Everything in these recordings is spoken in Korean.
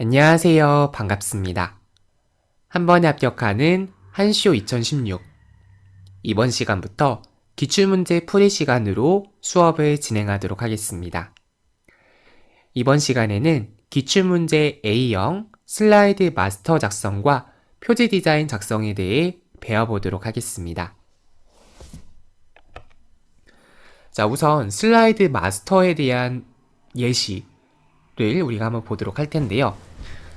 안녕하세요. 반갑습니다. 한 번에 합격하는 한쇼 2016. 이번 시간부터 기출문제 풀이 시간으로 수업을 진행하도록 하겠습니다. 이번 시간에는 기출문제 A형 슬라이드 마스터 작성과 표지 디자인 작성에 대해 배워보도록 하겠습니다. 자, 우선 슬라이드 마스터에 대한 예시를 우리가 한번 보도록 할 텐데요.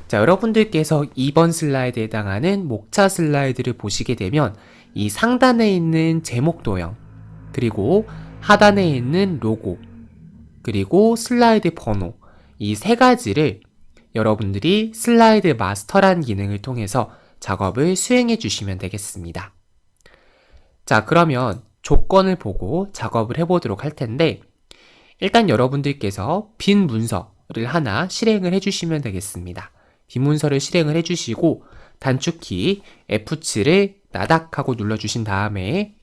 자, 여러분들께서 2번 슬라이드에 해당하는 목차 슬라이드를 보시게 되면 이 상단에 있는 제목 도형, 그리고 하단에 있는 로고, 그리고 슬라이드 번호, 이 세 가지를 여러분들이 슬라이드 마스터란 기능을 통해서 작업을 수행해 주시면 되겠습니다. 자, 그러면 조건을 보고 작업을 해보도록 할 텐데, 일단 여러분들께서 빈 문서를 하나 실행을 해주시면 되겠습니다. 빈 문서를 실행을 해주시고 단축키 F7을 나닥하고 눌러주신 다음에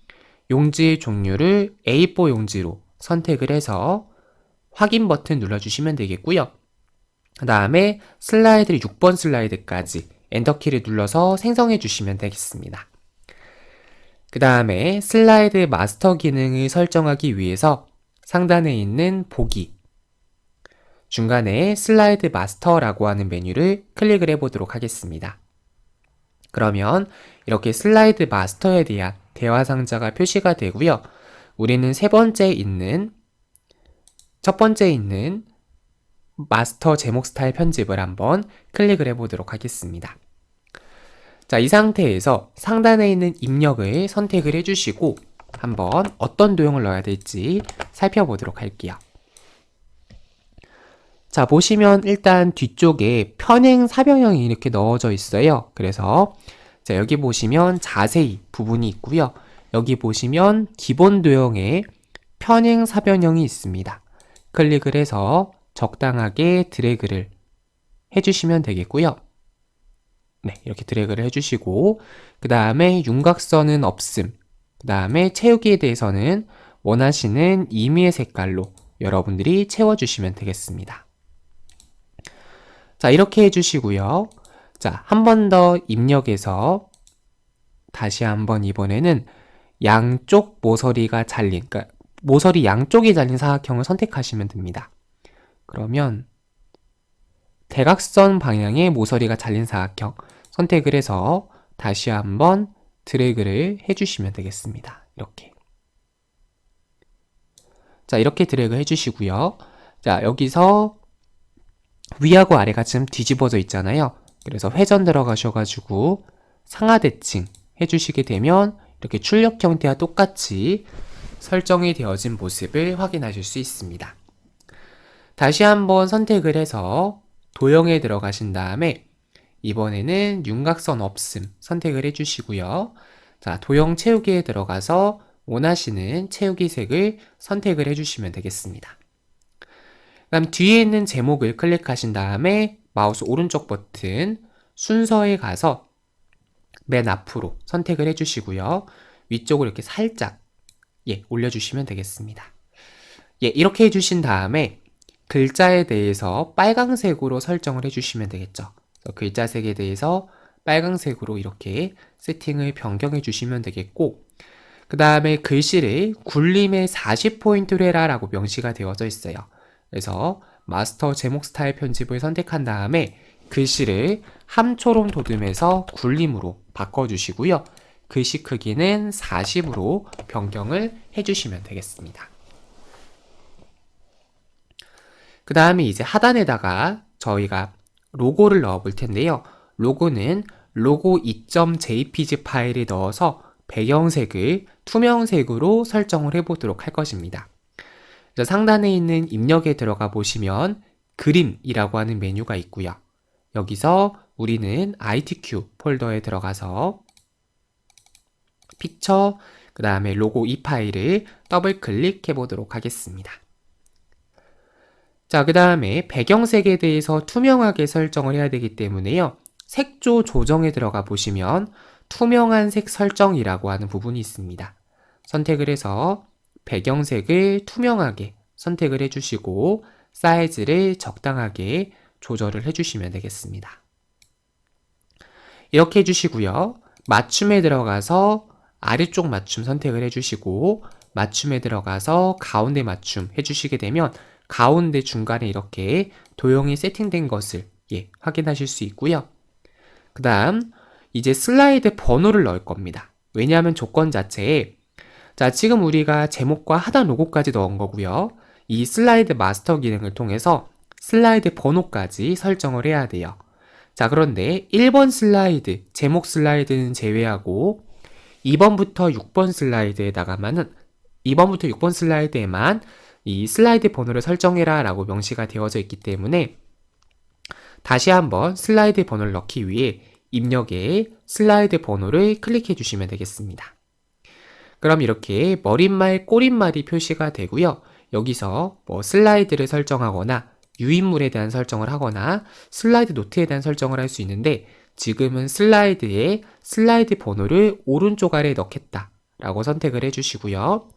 용지의 종류를 A4 용지로 선택을 해서 확인 버튼 눌러주시면 되겠고요. 그 다음에 슬라이드를 6번 슬라이드까지 엔터키를 눌러서 생성해 주시면 되겠습니다. 그 다음에 슬라이드 마스터 기능을 설정하기 위해서 상단에 있는 보기, 중간에 슬라이드 마스터라고 하는 메뉴를 클릭을 해보도록 하겠습니다. 그러면 이렇게 슬라이드 마스터에 대한 대화 상자가 표시가 되고요. 우리는 첫 번째 있는 마스터 제목 스타일 편집을 한번 클릭을 해보도록 하겠습니다. 자, 이 상태에서 상단에 있는 입력을 선택을 해주시고 한번 어떤 도형을 넣어야 될지 살펴보도록 할게요. 자, 보시면 일단 뒤쪽에 편행 사변형이 이렇게 넣어져 있어요. 그래서 자, 여기 보시면 자세히 부분이 있고요. 여기 보시면 기본 도형에 편행 사변형이 있습니다. 클릭을 해서 적당하게 드래그를 해주시면 되겠고요. 네, 이렇게 드래그를 해주시고 그 다음에 윤곽선은 없음, 그 다음에 채우기에 대해서는 원하시는 임의의 색깔로 여러분들이 채워주시면 되겠습니다. 자, 이렇게 해주시고요. 자, 한 번 더 입력해서 다시 한번 이번에는 양쪽 모서리가 잘린, 그러니까 모서리 양쪽이 잘린 사각형을 선택하시면 됩니다. 그러면 대각선 방향의 모서리가 잘린 사각형 선택을 해서 다시 한번 드래그를 해주시면 되겠습니다. 이렇게. 자, 이렇게 드래그 해주시고요. 자, 여기서 위하고 아래가 지금 뒤집어져 있잖아요. 그래서 회전 들어가셔가지고 상하대칭 해주시게 되면 이렇게 출력 형태와 똑같이 설정이 되어진 모습을 확인하실 수 있습니다. 다시 한번 선택을 해서 도형에 들어가신 다음에 이번에는 윤곽선 없음 선택을 해주시고요. 자, 도형 채우기에 들어가서 원하시는 채우기 색을 선택을 해주시면 되겠습니다. 그다음 뒤에 있는 제목을 클릭하신 다음에 마우스 오른쪽 버튼 순서에 가서 맨 앞으로 선택을 해주시고요. 위쪽으로 이렇게 살짝 올려주시면 되겠습니다. 이렇게 해주신 다음에 글자에 대해서 빨강색으로 설정을 해주시면 되겠죠. 글자 색에 대해서 빨강색으로 이렇게 세팅을 변경해 주시면 되겠고 그 다음에 글씨를 굴림의 40포인트로 해라 라고 명시가 되어져 있어요. 그래서 마스터 제목 스타일 편집을 선택한 다음에 글씨를 함초롬 도듬해서 굴림으로 바꿔주시고요. 글씨 크기는 40으로 변경을 해주시면 되겠습니다. 그 다음에 이제 하단에다가 저희가 로고를 넣어 볼 텐데요. 로고는 로고 2.jpg 파일을 넣어서 배경색을 투명색으로 설정을 해보도록 할 것입니다. 상단에 있는 입력에 들어가 보시면 그림이라고 하는 메뉴가 있고요. 여기서 우리는 ITQ 폴더에 들어가서 픽처, 그 다음에 로고 이 파일을 더블 클릭해 보도록 하겠습니다. 자, 그 다음에 배경색에 대해서 투명하게 설정을 해야 되기 때문에요. 색조 조정에 들어가 보시면 투명한 색 설정이라고 하는 부분이 있습니다. 선택을 해서 배경색을 투명하게 선택을 해주시고 사이즈를 적당하게 조절을 해주시면 되겠습니다. 이렇게 해주시고요. 맞춤에 들어가서 아래쪽 맞춤 선택을 해주시고 맞춤에 들어가서 가운데 맞춤 해주시게 되면 가운데 중간에 이렇게 도형이 세팅된 것을 확인하실 수 있고요. 그 다음 이제 슬라이드 번호를 넣을 겁니다. 왜냐하면 조건 자체에 자, 지금 우리가 제목과 하단 로고까지 넣은 거고요. 이 슬라이드 마스터 기능을 통해서 슬라이드 번호까지 설정을 해야 돼요. 자, 그런데 1번 슬라이드, 제목 슬라이드는 제외하고 2번부터 6번 슬라이드에다가만은 2번부터 6번 슬라이드에만 이 슬라이드 번호를 설정해라 라고 명시가 되어져 있기 때문에 다시 한번 슬라이드 번호를 넣기 위해 입력에 슬라이드 번호를 클릭해 주시면 되겠습니다. 그럼 이렇게 머릿말, 꼬릿말이 표시가 되고요. 여기서 뭐 슬라이드를 설정하거나 유인물에 대한 설정을 하거나 슬라이드 노트에 대한 설정을 할 수 있는데 지금은 슬라이드에 슬라이드 번호를 오른쪽 아래에 넣겠다 라고 선택을 해주시고요.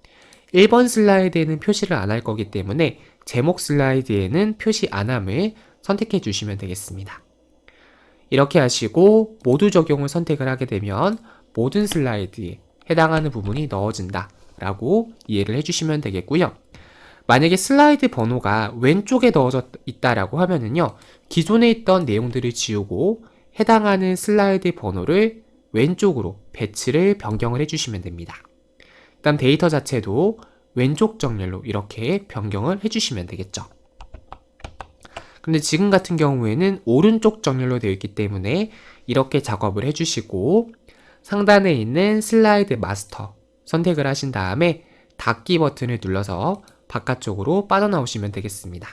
1번 슬라이드에는 표시를 안 할 거기 때문에 제목 슬라이드에는 표시 안함을 선택해 주시면 되겠습니다. 이렇게 하시고 모두 적용을 선택을 하게 되면 모든 슬라이드에 해당하는 부분이 넣어진다 라고 이해를 해주시면 되겠고요. 만약에 슬라이드 번호가 왼쪽에 넣어져 있다라고 하면은요, 기존에 있던 내용들을 지우고 해당하는 슬라이드 번호를 왼쪽으로 배치를 변경을 해주시면 됩니다. 그다음 데이터 자체도 왼쪽 정렬로 이렇게 변경을 해주시면 되겠죠. 근데 지금 같은 경우에는 오른쪽 정렬로 되어 있기 때문에 이렇게 작업을 해주시고 상단에 있는 슬라이드 마스터 선택을 하신 다음에 닫기 버튼을 눌러서 바깥쪽으로 빠져나오시면 되겠습니다.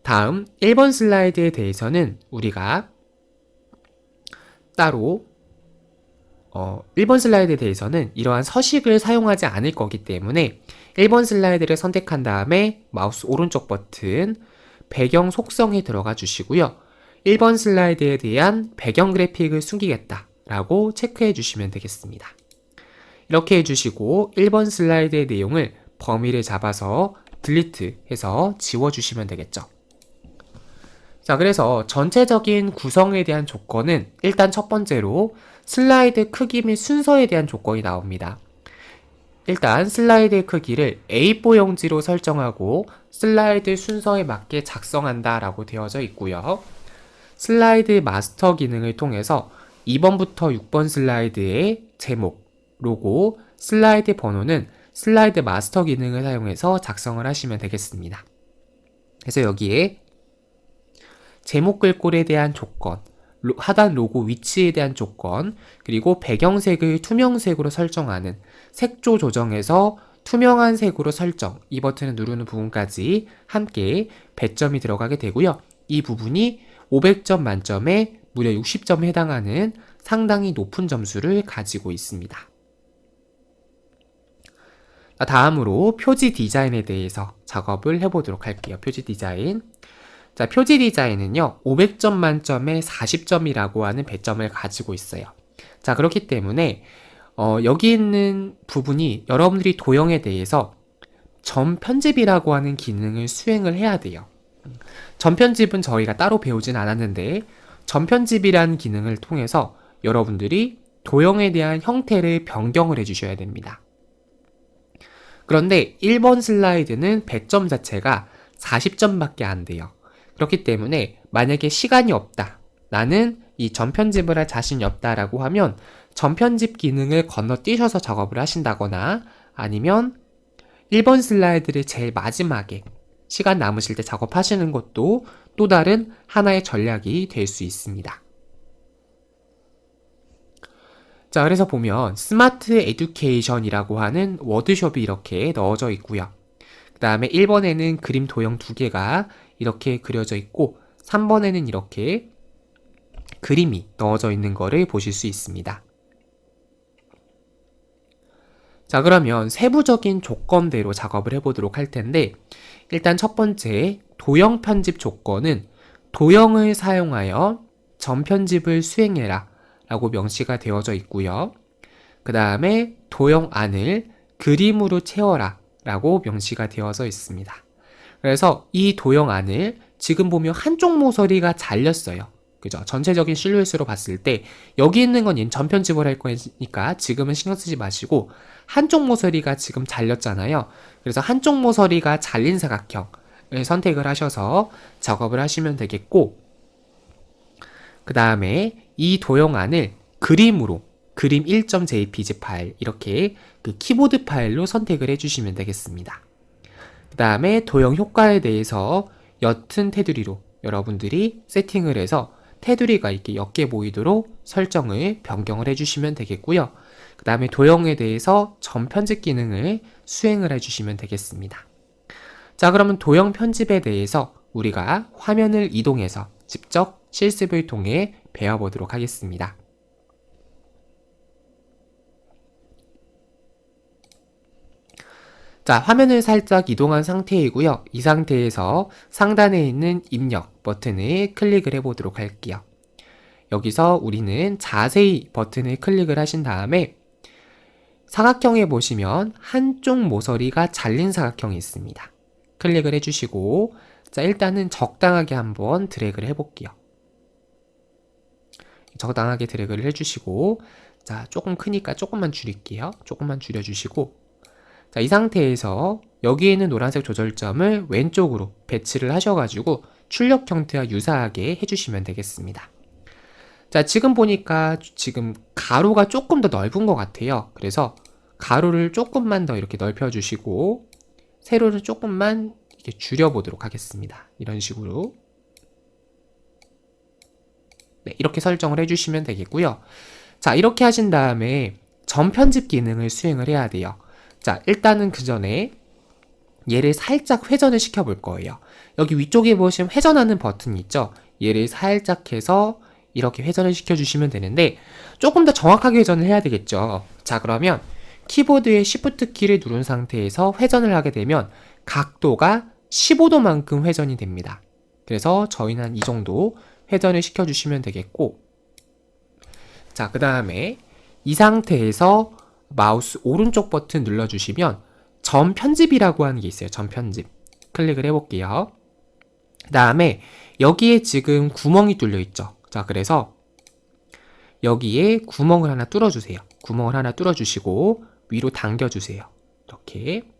다음 1번 슬라이드에 대해서는 우리가 따로 1번 슬라이드에 대해서는 이러한 서식을 사용하지 않을 거기 때문에 1번 슬라이드를 선택한 다음에 마우스 오른쪽 버튼 배경 속성에 들어가 주시고요. 1번 슬라이드에 대한 배경 그래픽을 숨기겠다 라고 체크해 주시면 되겠습니다. 이렇게 해주시고 1번 슬라이드의 내용을 범위를 잡아서 딜리트 해서 지워주시면 되겠죠. 자, 그래서 전체적인 구성에 대한 조건은 일단 첫 번째로 슬라이드 크기 및 순서에 대한 조건이 나옵니다. 일단 슬라이드 크기를 A4 용지로 설정하고 슬라이드 순서에 맞게 작성한다 라고 되어져 있고요. 슬라이드 마스터 기능을 통해서 2번부터 6번 슬라이드의 제목, 로고, 슬라이드 번호는 슬라이드 마스터 기능을 사용해서 작성을 하시면 되겠습니다. 그래서 여기에 제목 글꼴에 대한 조건, 하단 로고 위치에 대한 조건, 그리고 배경색을 투명색으로 설정하는 색조 조정에서 투명한 색으로 설정, 이 버튼을 누르는 부분까지 함께 배점이 들어가게 되고요. 이 부분이 500점 만점에 무려 60점에 해당하는 상당히 높은 점수를 가지고 있습니다. 다음으로 표지 디자인에 대해서 작업을 해보도록 할게요. 표지 디자인. 자, 표지 디자인은요, 500점 만점에 40점이라고 하는 배점을 가지고 있어요. 자, 그렇기 때문에, 여기 있는 부분이 여러분들이 도형에 대해서 점 편집이라고 하는 기능을 수행을 해야 돼요. 점 편집은 저희가 따로 배우진 않았는데, 점 편집이라는 기능을 통해서 여러분들이 도형에 대한 형태를 변경을 해주셔야 됩니다. 그런데 1번 슬라이드는 배점 자체가 40점밖에 안 돼요. 그렇기 때문에 만약에 시간이 없다, 나는 이 점편집을 할 자신이 없다라고 하면 점편집 기능을 건너뛰셔서 작업을 하신다거나 아니면 1번 슬라이드를 제일 마지막에 시간 남으실 때 작업하시는 것도 또 다른 하나의 전략이 될 수 있습니다. 자, 그래서 보면 스마트 에듀케이션이라고 하는 워드숍이 이렇게 넣어져 있고요. 그 다음에 1번에는 그림 도형 2개가 이렇게 그려져 있고 3번에는 이렇게 그림이 넣어져 있는 거를 보실 수 있습니다. 자, 그러면 세부적인 조건대로 작업을 해보도록 할 텐데 일단 첫 번째 도형 편집 조건은 도형을 사용하여 점 편집을 수행해라 라고 명시가 되어져 있고요. 그 다음에 도형 안을 그림으로 채워라 라고 명시가 되어져 있습니다. 그래서 이 도형 안을 지금 보면 한쪽 모서리가 잘렸어요. 그죠? 전체적인 실루엣으로 봤을 때 여기 있는 건 얘는 전편집을 할 거니까 지금은 신경 쓰지 마시고 한쪽 모서리가 지금 잘렸잖아요. 그래서 한쪽 모서리가 잘린 사각형을 선택을 하셔서 작업을 하시면 되겠고, 그 다음에 이 도형안을 그림으로 그림 1.jpg 파일, 이렇게 그 키보드 파일로 선택을 해주시면 되겠습니다. 그 다음에 도형 효과에 대해서 옅은 테두리로 여러분들이 세팅을 해서 테두리가 이렇게 옅게 보이도록 설정을 변경을 해주시면 되겠고요. 그 다음에 도형에 대해서 전편집 기능을 수행을 해주시면 되겠습니다. 자, 그러면 도형 편집에 대해서 우리가 화면을 이동해서 직접 실습을 통해 배워보도록 하겠습니다. 자, 화면을 살짝 이동한 상태이고요. 이 상태에서 상단에 있는 입력 버튼을 클릭을 해보도록 할게요. 여기서 우리는 자세히 버튼을 클릭을 하신 다음에 사각형에 보시면 한쪽 모서리가 잘린 사각형이 있습니다. 클릭을 해주시고, 자, 일단은 적당하게 한번 드래그를 해볼게요. 적당하게 드래그를 해주시고, 자, 조금 크니까 조금만 줄일게요. 조금만 줄여주시고, 자, 이 상태에서 여기에 있는 노란색 조절점을 왼쪽으로 배치를 하셔가지고 출력 형태와 유사하게 해주시면 되겠습니다. 자, 지금 보니까 지금 가로가 조금 더 넓은 것 같아요. 그래서 가로를 조금만 더 이렇게 넓혀주시고 세로를 조금만 이렇게 줄여보도록 하겠습니다. 이런 식으로. 네, 이렇게 설정을 해주시면 되겠고요. 자, 이렇게 하신 다음에 전편집 기능을 수행을 해야 돼요. 자, 일단은 그 전에 얘를 살짝 회전을 시켜 볼 거예요. 여기 위쪽에 보시면 회전하는 버튼이 있죠? 얘를 살짝 해서 이렇게 회전을 시켜 주시면 되는데 조금 더 정확하게 회전을 해야 되겠죠. 자, 그러면 키보드의 Shift 키를 누른 상태에서 회전을 하게 되면 각도가 15도만큼 회전이 됩니다. 그래서 저희는 한 이 정도 회전을 시켜 주시면 되겠고, 자, 그 다음에 이 상태에서 마우스 오른쪽 버튼 눌러주시면 전편집이라고 하는 게 있어요. 전편집. 클릭을 해볼게요. 그 다음에 여기에 지금 구멍이 뚫려 있죠. 자, 그래서 여기에 구멍을 하나 뚫어주세요. 구멍을 하나 뚫어주시고 위로 당겨주세요. 이렇게.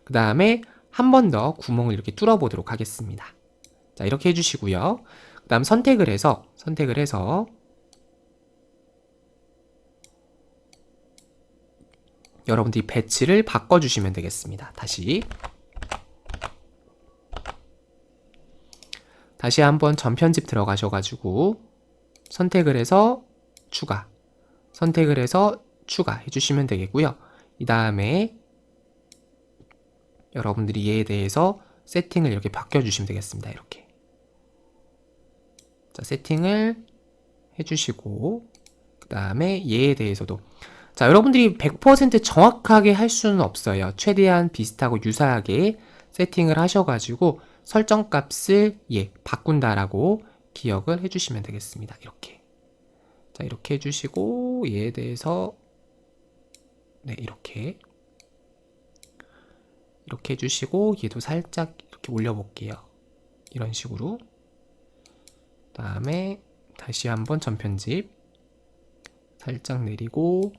그 다음에 한 번 더 구멍을 이렇게 뚫어보도록 하겠습니다. 자, 이렇게 해주시고요. 그 다음 선택을 해서 여러분들이 배치를 바꿔주시면 되겠습니다. 다시 한번 전편집 들어가셔가지고 선택을 해서 추가, 선택을 해서 추가 해주시면 되겠고요. 이 다음에 여러분들이 얘에 대해서 세팅을 이렇게 바꿔주시면 되겠습니다. 이렇게. 자, 세팅을 해주시고, 그 다음에 얘에 대해서도, 자, 여러분들이 100% 정확하게 할 수는 없어요. 최대한 비슷하고 유사하게 세팅을 하셔가지고 설정 값을 바꾼다라고 기억을 해주시면 되겠습니다. 이렇게. 자, 이렇게 해주시고 얘에 대해서 네, 이렇게 해주시고 얘도 살짝 이렇게 올려볼게요. 이런 식으로. 그 다음에 다시 한번 전편집 살짝 내리고,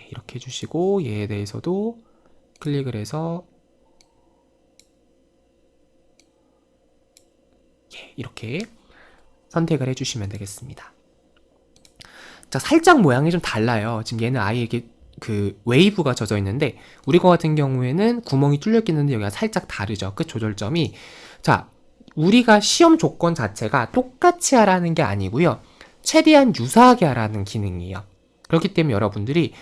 이렇게 해주시고 얘에 대해서도 클릭을 해서 이렇게 선택을 해주시면 되겠습니다. 자, 살짝 모양이 좀 달라요. 지금 얘는 아예 이게 그 웨이브가 젖어 있는데 우리 거 같은 경우에는 구멍이 뚫려 있는데 여기가 살짝 다르죠. 끝 조절점이. 자, 우리가 시험 조건 자체가 똑같이 하라는 게 아니고요. 최대한 유사하게 하라는 기능이에요. 그렇기 때문에 여러분들이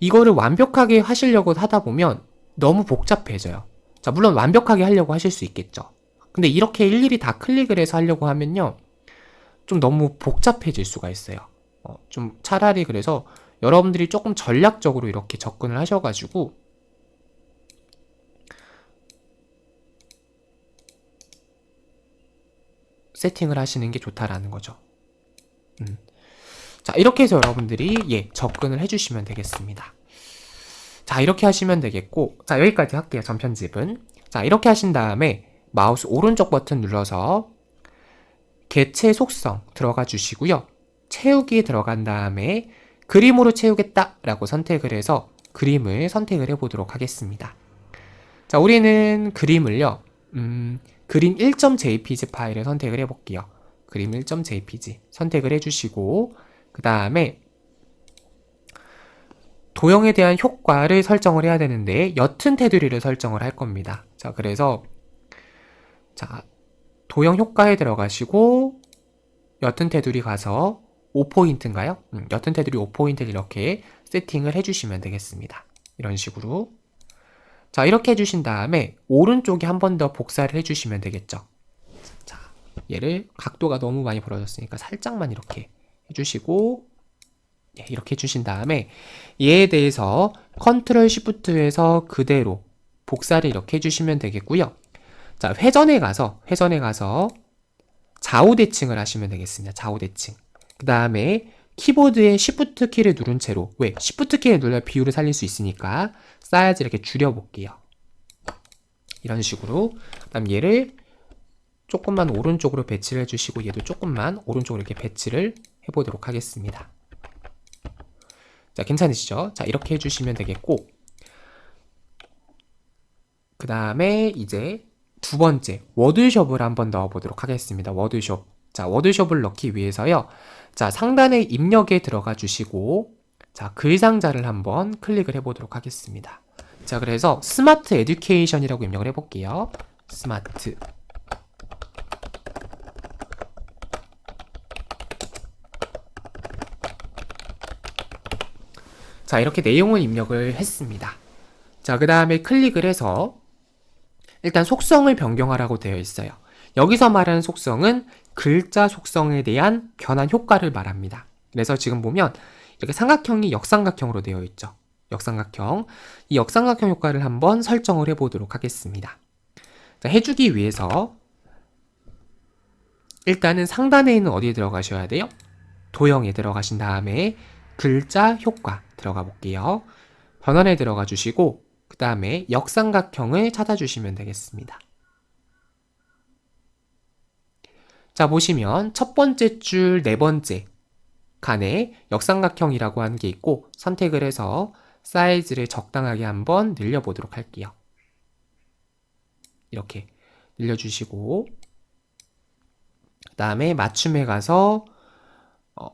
이거를 완벽하게 하시려고 하다 보면 너무 복잡해져요. 자, 물론 완벽하게 하려고 하실 수 있겠죠. 근데 이렇게 일일이 다 클릭을 해서 하려고 하면요, 좀 너무 복잡해질 수가 있어요. 좀 차라리 그래서 여러분들이 조금 전략적으로 이렇게 접근을 하셔가지고 세팅을 하시는 게 좋다라는 거죠. 자, 이렇게 해서 여러분들이 접근을 해주시면 되겠습니다. 자, 이렇게 하시면 되겠고, 자, 여기까지 할게요. 전편집은. 자, 이렇게 하신 다음에 마우스 오른쪽 버튼 눌러서 개체 속성 들어가 주시고요. 채우기에 들어간 다음에 그림으로 채우겠다 라고 선택을 해서 그림을 선택을 해보도록 하겠습니다. 자, 우리는 그림을요, 그림 1.jpg 파일을 선택을 해볼게요. 그림 1.jpg 선택을 해주시고, 그 다음에 도형에 대한 효과를 설정을 해야 되는데 옅은 테두리를 설정을 할 겁니다. 자, 그래서 자, 도형 효과에 들어가시고 옅은 테두리 가서 5포인트인가요? 옅은 테두리 5포인트를 이렇게 세팅을 해주시면 되겠습니다. 이런 식으로. 자, 이렇게 해주신 다음에 오른쪽에 한 번 더 복사를 해주시면 되겠죠. 자, 얘를 각도가 너무 많이 벌어졌으니까 살짝만 이렇게 해주시고, 이렇게 해주신 다음에 얘에 대해서 컨트롤 시프트에서 그대로 복사를 이렇게 해주시면 되겠고요. 자, 회전에 가서 좌우 대칭을 하시면 되겠습니다. 좌우 대칭. 그 다음에 키보드에 Shift 키를 누른 채로, 왜? Shift 키를 눌러 비율을 살릴 수 있으니까 사이즈 이렇게 줄여볼게요. 이런 식으로. 그 다음 얘를 조금만 오른쪽으로 배치를 해주시고 얘도 조금만 오른쪽으로 이렇게 배치를 해보도록 하겠습니다. 자, 괜찮으시죠? 자, 이렇게 해주시면 되겠고, 그 다음에 이제 두 번째 워드숍을 한번 넣어보도록 하겠습니다. 워드숍. 자, 워드숍을 넣기 위해서요. 자, 상단의 입력에 들어가 주시고, 자, 글 상자를 한번 클릭을 해보도록 하겠습니다. 자, 그래서 스마트 에듀케이션이라고 입력을 해볼게요. 스마트. 자, 이렇게 내용을 입력을 했습니다. 자, 그 다음에 클릭을 해서 일단 속성을 변경하라고 되어 있어요. 여기서 말하는 속성은 글자 속성에 대한 변환 효과를 말합니다. 그래서 지금 보면 이렇게 삼각형이 역삼각형으로 되어 있죠. 역삼각형. 이 역삼각형 효과를 한번 설정을 해보도록 하겠습니다. 자, 해주기 위해서 일단은 상단에 있는 어디에 들어가셔야 돼요? 도형에 들어가신 다음에 글자 효과 들어가 볼게요. 변환에 들어가 주시고 그 다음에 역삼각형을 찾아주시면 되겠습니다. 자, 보시면 첫 번째 줄 네 번째 칸에 역삼각형이라고 하는 게 있고 선택을 해서 사이즈를 적당하게 한번 늘려보도록 할게요. 이렇게 늘려주시고 그 다음에 맞춤에 가서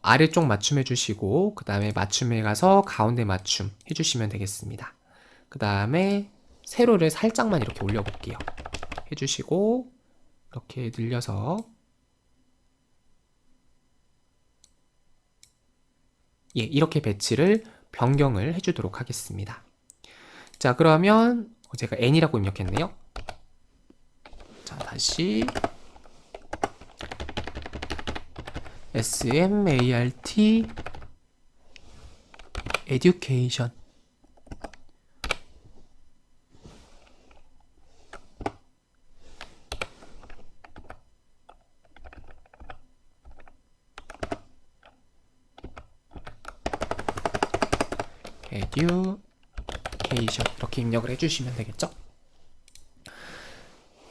아래쪽 맞춤 해주시고 그 다음에 맞춤에 가서 가운데 맞춤 해주시면 되겠습니다. 그 다음에 세로를 살짝만 이렇게 올려볼게요. 해주시고 이렇게 늘려서 이렇게 배치를 변경을 해주도록 하겠습니다. 자, 그러면 제가 n이라고 입력했네요. 자, 다시 SMART Education. Education 이렇게 입력을 해주시면 되겠죠?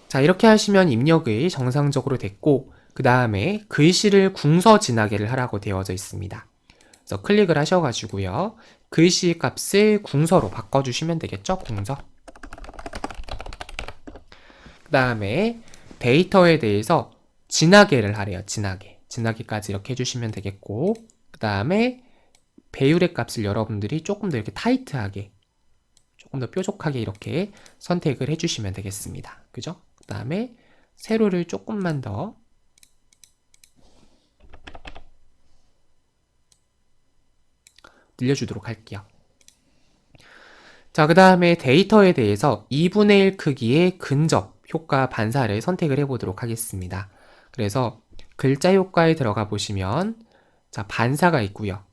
자, 이렇게 하시면 입력이 정상적으로 됐고 그 다음에 글씨를 궁서 진하게를 하라고 되어져 있습니다. 그래서 클릭을 하셔가지고요. 글씨 값을 궁서로 바꿔주시면 되겠죠? 궁서. 그 다음에 데이터에 대해서 진하게를 하래요. 진하게. 진하게까지 이렇게 해주시면 되겠고 그 다음에 배율의 값을 여러분들이 조금 더 이렇게 타이트하게 조금 더 뾰족하게 이렇게 선택을 해주시면 되겠습니다. 그죠? 그 다음에 세로를 조금만 더 늘려주도록 할게요. 자, 그 다음에 데이터에 대해서 2분의 1 크기의 근접 효과 반사를 선택을 해보도록 하겠습니다. 그래서 글자 효과에 들어가 보시면 자, 반사가 있고요.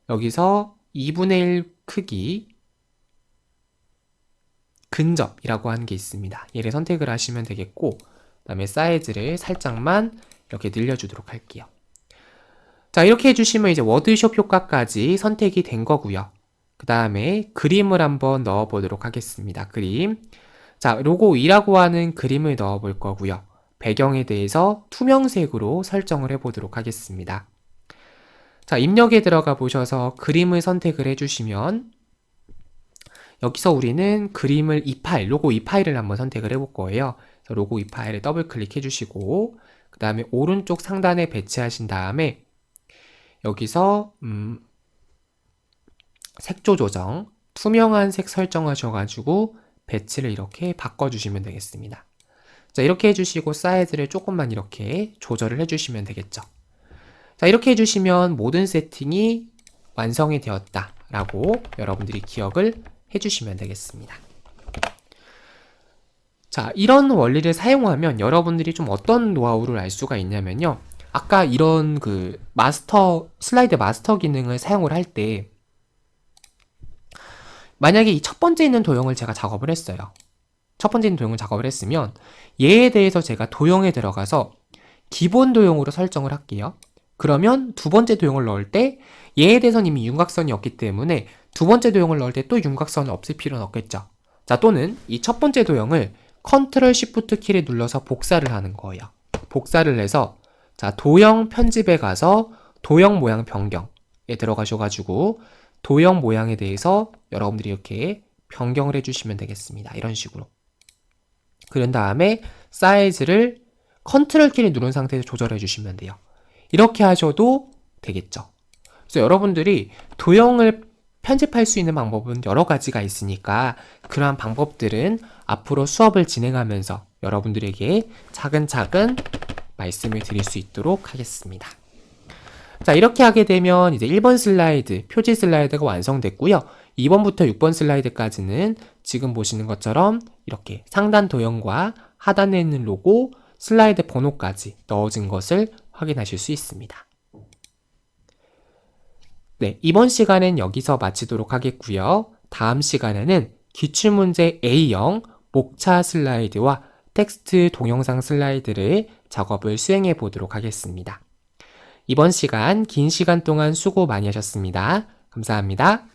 여기서 2분의 1 크기 근접이라고 하는 게 있습니다. 얘를 선택을 하시면 되겠고 그 다음에 사이즈를 살짝만 이렇게 늘려주도록 할게요. 자, 이렇게 해주시면 이제 워드숍 효과까지 선택이 된 거고요. 그 다음에 그림을 한번 넣어 보도록 하겠습니다. 그림. 자, 로고 2라고 하는 그림을 넣어 볼 거고요. 배경에 대해서 투명색으로 설정을 해 보도록 하겠습니다. 자, 입력에 들어가 보셔서 그림을 선택을 해주시면 여기서 우리는 그림을 이 파일, 로고 이 파일을 한번 선택을 해볼 거예요. 그래서 로고 이 파일을 더블 클릭해 주시고 그 다음에 오른쪽 상단에 배치하신 다음에 여기서 색조 조정, 투명한 색 설정하셔가지고 배치를 이렇게 바꿔주시면 되겠습니다. 자, 이렇게 해주시고 사이즈를 조금만 이렇게 조절을 해주시면 되겠죠. 자, 이렇게 해주시면 모든 세팅이 완성이 되었다 라고 여러분들이 기억을 해주시면 되겠습니다. 자, 이런 원리를 사용하면 여러분들이 좀 어떤 노하우를 알 수가 있냐면요. 아까 이런 그 슬라이드 마스터 기능을 사용을 할 때 만약에 이 첫 번째 있는 도형을 제가 작업을 했어요. 첫 번째 있는 도형을 작업을 했으면 얘에 대해서 제가 도형에 들어가서 기본 도형으로 설정을 할게요. 그러면 두 번째 도형을 넣을 때 얘에 대해서는 이미 윤곽선이 없기 때문에 두 번째 도형을 넣을 때 또 윤곽선은 없을 필요는 없겠죠. 자, 또는 이 첫 번째 도형을 컨트롤 시프트 키를 눌러서 복사를 하는 거예요. 복사를 해서 자, 도형 편집에 가서 도형 모양 변경에 들어가셔가지고 도형 모양에 대해서 여러분들이 이렇게 변경을 해주시면 되겠습니다. 이런 식으로. 그런 다음에 사이즈를 컨트롤 키를 누른 상태에서 조절해 주시면 돼요. 이렇게 하셔도 되겠죠. 그래서 여러분들이 도형을 편집할 수 있는 방법은 여러 가지가 있으니까 그러한 방법들은 앞으로 수업을 진행하면서 여러분들에게 차근차근 말씀을 드릴 수 있도록 하겠습니다. 자, 이렇게 하게 되면 이제 1번 슬라이드, 표지 슬라이드가 완성됐고요. 2번부터 6번 슬라이드까지는 지금 보시는 것처럼 이렇게 상단 도형과 하단에 있는 로고, 슬라이드 번호까지 넣어진 것을 확인하실 수 있습니다. 네, 이번 시간은 여기서 마치도록 하겠고요. 다음 시간에는 기출문제 A형 목차 슬라이드와 텍스트 동영상 슬라이드를 작업을 수행해 보도록 하겠습니다. 이번 시간 긴 시간 동안 수고 많이 하셨습니다. 감사합니다.